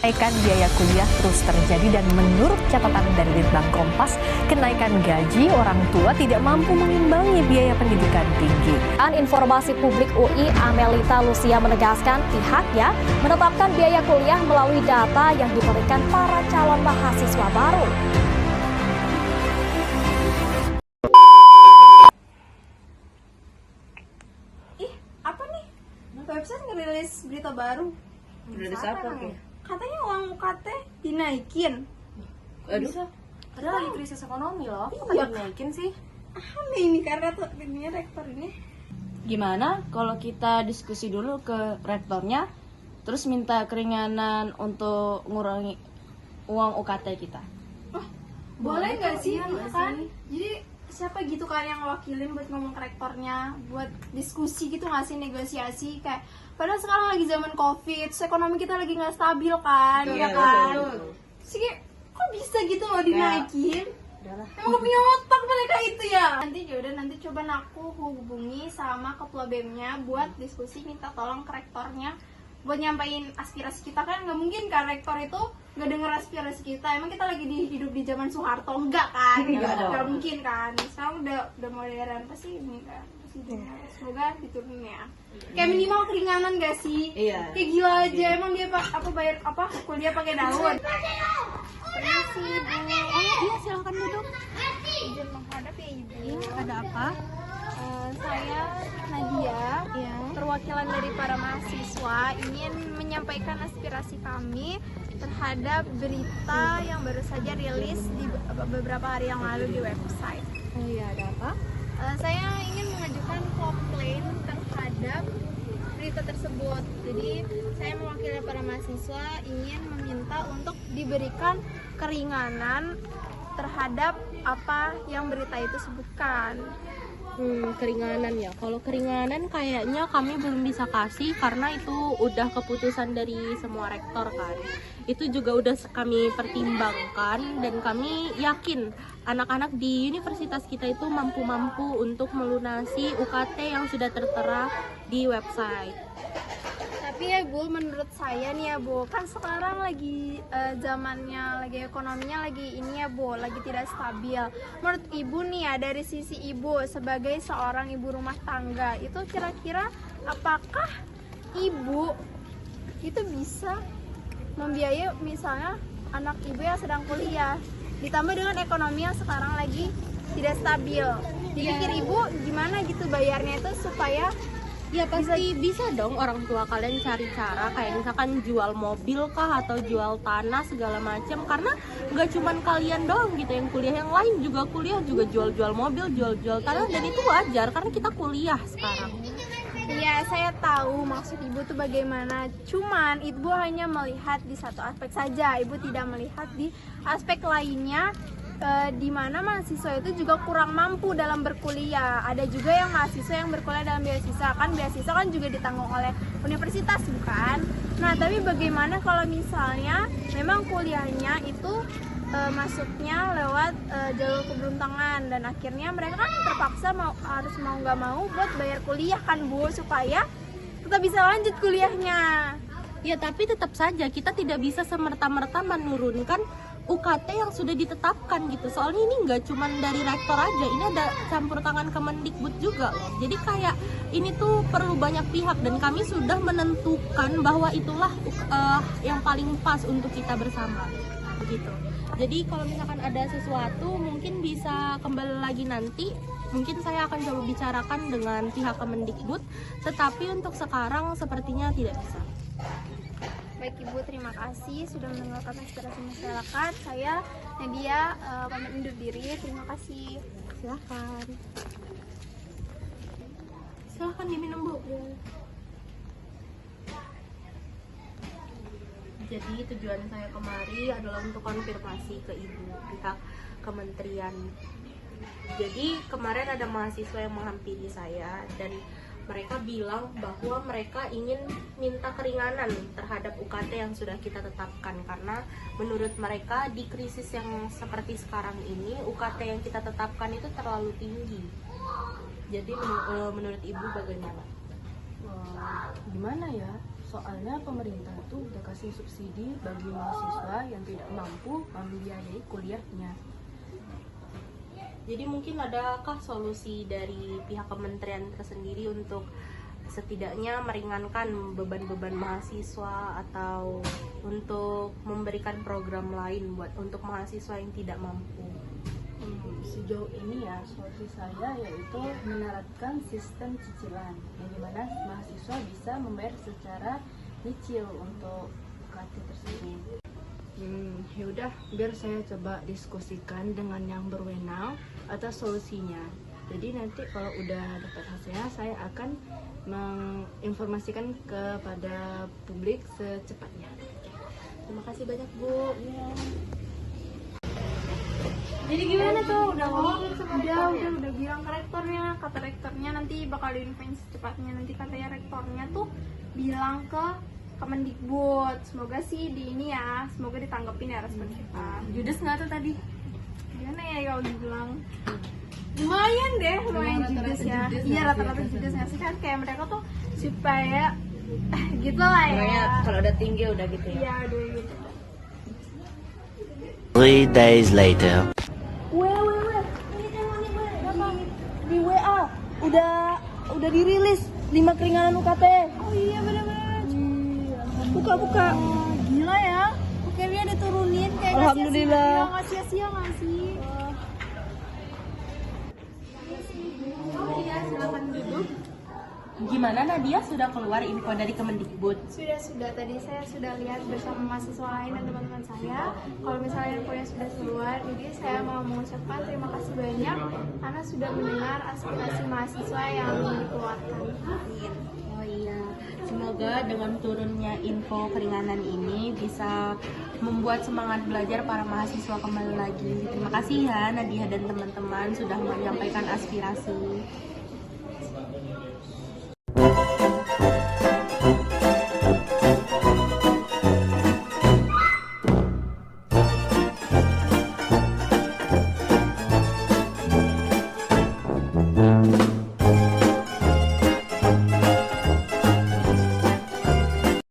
Kenaikan biaya kuliah terus terjadi dan menurut catatan dari Litbang Kompas, kenaikan gaji orang tua tidak mampu mengimbangi biaya pendidikan tinggi. Informasi Publik UI Amelita Lucia menegaskan pihaknya menetapkan biaya kuliah melalui data yang diberikan para calon mahasiswa baru. Ih, apa nih? Website ngerilis berita baru. Ngerilis apa tuh? Katanya uang UKT dinaikin. Bisa. Padahal lagi krisis ekonomi loh. Kok Iya. dinaikin sih? Aneh ini karena tuh ini rektor ini. Gimana kalau kita diskusi dulu ke rektornya, terus minta keringanan untuk ngurangi uang UKT kita? Boleh nggak sih? Iya Iya nggak kan? sih? Jadi siapa gitu kan yang wakilin buat ngomong ke rektornya, buat diskusi gitu nggak sih, negosiasi kayak. Padahal sekarang lagi zaman COVID, terus ekonomi kita lagi nggak stabil kan, Betul, ya kan? betul. Terus kayak, kok bisa gitu mau dinaikin? Udahlah. Emang gak punya otak mereka itu ya? Nanti coba aku hubungi sama ketua BEM-nya buat diskusi, minta tolong ke rektornya buat nyampain aspirasi kita. Kan nggak mungkin kan rektor itu nggak denger aspirasi kita. Emang kita lagi hidup di zaman Soeharto? Enggak kan? Nggak mungkin kan? Sekarang udah modern, pasti ini kan, pasti dengar. Semoga diturunin ya. Kayak minimal keringanan gak sih? Iya. Kayak gila aja, emang dia bayar kuliah pakai daun. Permisi Bu. Iya, silahkan duduk. Izin menghadap ya Ibu. Ada apa? Saya Nadia, perwakilan dari para mahasiswa ingin menyampaikan aspirasi kami terhadap berita yang baru saja rilis di beberapa hari yang lalu di website. Oh iya, ada apa? Saya ingin mengajukan komplain terhadap berita tersebut. Jadi saya mewakili para mahasiswa ingin meminta untuk diberikan keringanan terhadap apa yang berita itu sebutkan. Keringanan ya. Kalau keringanan kayaknya kami belum bisa kasih karena itu udah keputusan dari semua rektor kan. Itu juga udah kami pertimbangkan dan kami yakin anak-anak di universitas kita itu mampu-mampu untuk melunasi UKT yang sudah tertera di website. Tapi ya Bu, menurut saya nih ya Bu, kan sekarang lagi zamannya, lagi ekonominya lagi ini ya Bu, lagi tidak stabil. Menurut Ibu nih ya, dari sisi Ibu sebagai seorang ibu rumah tangga, itu kira-kira apakah Ibu itu bisa membiayai misalnya anak Ibu yang sedang kuliah, ditambah dengan ekonomi yang sekarang lagi tidak stabil. Dipikir Ibu gimana gitu bayarnya itu supaya Ya pasti bisa dong orang tua kalian cari cara kayak misalkan jual mobil kah atau jual tanah segala macam, karena nggak cuman kalian doang gitu yang kuliah, yang lain juga kuliah juga jual-jual mobil, jual-jual tanah, dan itu wajar karena kita kuliah sekarang. ya saya tahu maksud Ibu tuh bagaimana, cuman Ibu hanya melihat di satu aspek saja, Ibu tidak melihat di aspek lainnya. Di mana mahasiswa itu juga kurang mampu dalam berkuliah. Ada juga yang mahasiswa yang berkuliah dalam beasiswa kan juga ditanggung oleh universitas bukan? Nah tapi bagaimana kalau misalnya memang kuliahnya itu masuknya lewat jalur keberuntungan dan akhirnya mereka kan terpaksa harus mau nggak mau buat bayar kuliah kan Bu, supaya tetap bisa lanjut kuliahnya. Ya tapi tetap saja kita tidak bisa semerta-merta menurunkan UKT yang sudah ditetapkan gitu. Soalnya ini nggak cuma dari rektor aja, ini ada campur tangan Kemendikbud juga loh. Jadi kayak ini tuh perlu banyak pihak dan kami sudah menentukan bahwa itulah yang paling pas untuk kita bersama begitu. Jadi kalau misalkan ada sesuatu mungkin bisa kembali lagi nanti. Mungkin saya akan coba bicarakan dengan pihak Kemendikbud, tetapi untuk sekarang sepertinya tidak bisa. Baik Ibu, terima kasih sudah mendengarkan aspirasi masyarakat. Saya Nadia pamit undur diri. Terima kasih. Silahkan diminum Bu. Jadi tujuan saya kemari adalah untuk konfirmasi ke Ibu pihak kementerian. Jadi kemarin ada mahasiswa yang menghampiri saya dan mereka bilang bahwa mereka ingin minta keringanan terhadap UKT yang sudah kita tetapkan, karena menurut mereka di krisis yang seperti sekarang ini UKT yang kita tetapkan itu terlalu tinggi. Jadi menurut Ibu bagaimana? Gimana ya? Soalnya pemerintah tuh udah kasih subsidi bagi mahasiswa yang tidak mampu membiayai kuliahnya. Jadi mungkin adakah solusi dari pihak kementerian tersendiri untuk setidaknya meringankan beban-beban mahasiswa atau untuk memberikan program lain buat untuk mahasiswa yang tidak mampu? Sejauh ini ya, solusi saya yaitu menerapkan sistem cicilan, yang dimana mahasiswa bisa membayar secara nyicil untuk UKT tersebut. Ya udah, biar saya coba diskusikan dengan yang berwenang atas solusinya. Jadi nanti kalau udah dapat hasilnya, saya akan menginformasikan kepada publik secepatnya. Terima kasih banyak Bu. Jadi gimana tuh? Udah ngomongin sama udah bilang ke rektornya. Kata rektornya nanti bakal diinfoin secepatnya. Nanti katanya rektornya tuh bilang ke Kemendikbud. Semoga sih di ini ya, semoga ditanggepin ya respon kita. Judes nggak tuh tadi? Gimana ya kalau dibilang? Lumayan deh, lumayan judes ya. Iya rata-rata judes nggak sih kan? Kayak mereka tuh supaya gitu lah ya. Kalau udah tinggi udah gitu ya. Iya udah gitu. 3 days later. Di WA udah dirilis 5 keringanan UKT. Oh iya benar-benar. Buka. Gila ya. Akhirnya diturunin kayak Alhamdulillah. nggak sia-sia nggak sih? Oh iya, silakan duduk. Gimana Nadia, sudah keluar info dari Kemendikbud? Sudah tadi saya sudah lihat bersama mahasiswa lain dan teman-teman saya. Kalau misalnya infonya sudah keluar, jadi saya mau mengucapkan terima kasih banyak karena sudah mendengar aspirasi mahasiswa yang dikeluarkan. Amin. Oh iya, semoga dengan turunnya info keringanan ini bisa membuat semangat belajar para mahasiswa kembali lagi. Terima kasih ya Nadia dan teman-teman sudah menyampaikan aspirasi.